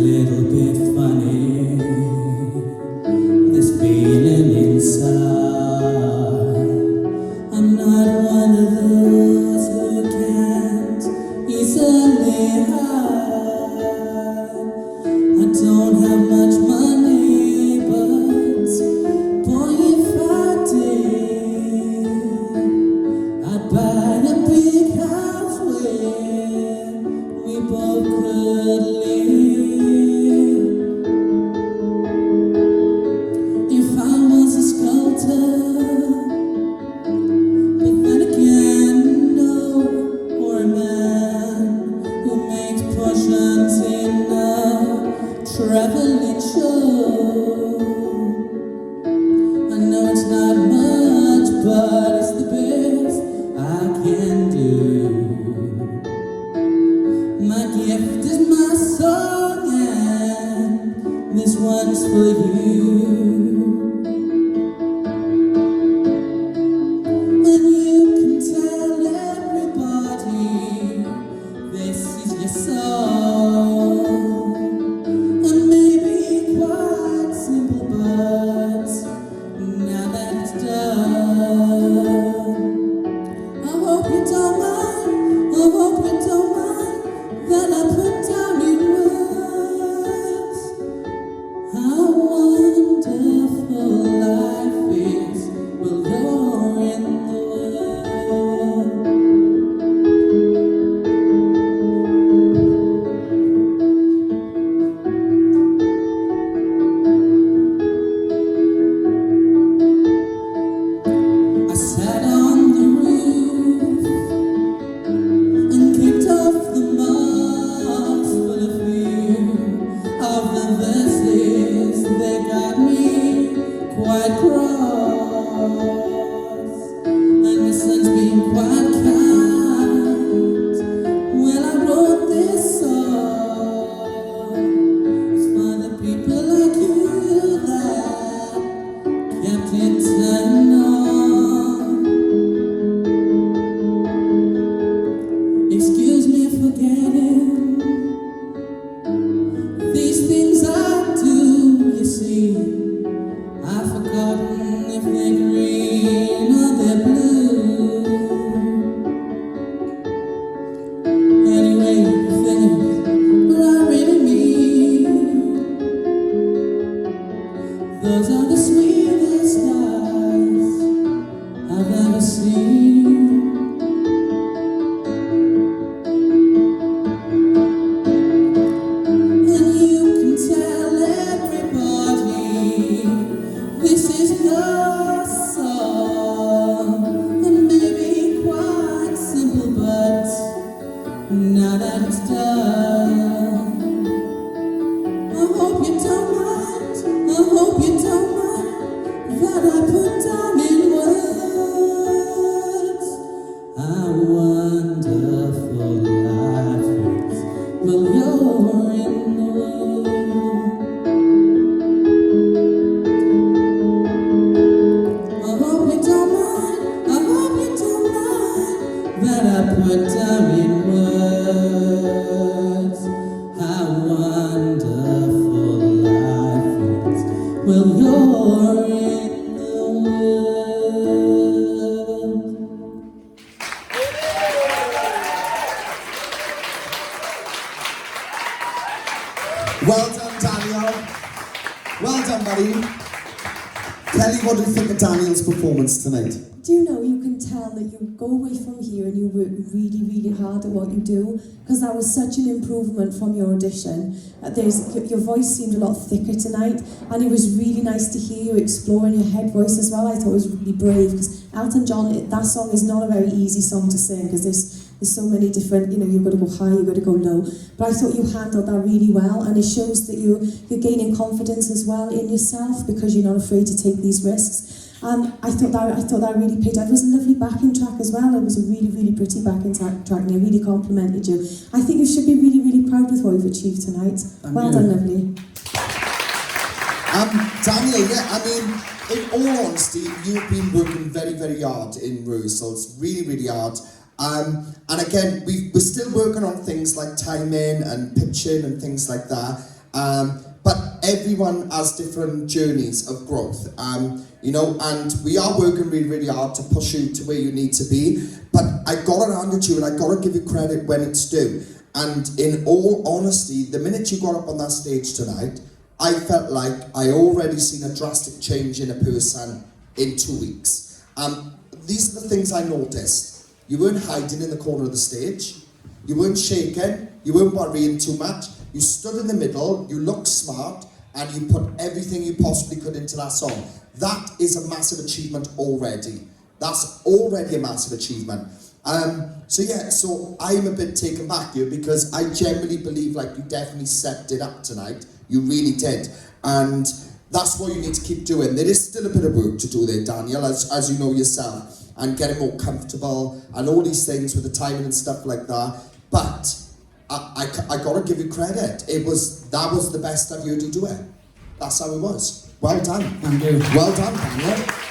little bit funny, this feeling inside. I'm not one of those who can't easily hide. I don't have much money, but boy, if I did, I'd buy a big house where we both could live. If I was a sculptor, but then again, no, or a man who makes portions in a traveling show. I know it's not much, but it's the best I can do. My gift is my song, and this one's for you. And you can tell everybody this is your song. And maybe quite simple, but now that it's done, I hope you don't mind, I hope you don't mind that I put down in words how wonderful life is while you're in the world. I sat on the roof and kicked off the moss full of you of the verses that got me quite cross. And the sun's been quite kind. Well, I wrote this song. It's for the people like you that kept it turned on. Excuse me for getting these things I do, you see. I've forgotten if they're green or they're blue. Anyway, things what I really mean, those are the sweetest eyes I've ever seen. And you can tell everybody this is your song. And maybe quite simple, but now that it's done, I hope you don't mind, I hope you don't mind that I put down in words how wonderful life is while you're in the world. I hope you don't mind, I hope you don't mind that I put down in words how wonderful life is while you're in the world. Well done, Daniel. Well done, buddy. Kelly, what do you think of Daniel's performance tonight? Do you know, you can tell that you go away from here and you work really, really hard at what you do, because that was such an improvement from your audition. Your voice seemed a lot thicker tonight, and it was really nice to hear you exploring your head voice as well. I thought it was really brave, because Elton John, that song is not a very easy song to sing, because there's so many different, you've got to go high, you've got to go low. But I thought you handled that really well, and it shows that you're gaining confidence as well in yourself, because you're not afraid to take these risks. And I thought that really paid off. It was a lovely backing track as well. It was a really, really pretty backing track, and they really complimented you. I think you should be really, really proud with what you've achieved tonight. Well done, lovely. Daniel, yeah, I mean, in all honesty, you've been working very, very hard in rehearsals, really, really hard. And again, we're still working on things like timing and pitching and things like that. But everyone has different journeys of growth, you know, and we are working really, really hard to push you to where you need to be. But I gotta hand it to you, and I gotta give you credit when it's due. And in all honesty, the minute you got up on that stage tonight, I felt like I already seen a drastic change in a person in 2 weeks. These are the things I noticed. You weren't hiding in the corner of the stage. You weren't shaking. You weren't worrying too much. You stood in the middle, you looked smart, and you put everything you possibly could into that song. That is a massive achievement already. That's already a massive achievement. So I'm a bit taken back here because I genuinely believe like you definitely stepped it up tonight. You really did. And that's what you need to keep doing. There is still a bit of work to do there, Daniel, as you know yourself, and getting more comfortable and all these things with the timing and stuff like that. But I gotta give you credit. That was the best I've heard you do it. That's how it was. Well done. Thank you. Well done, Daniel.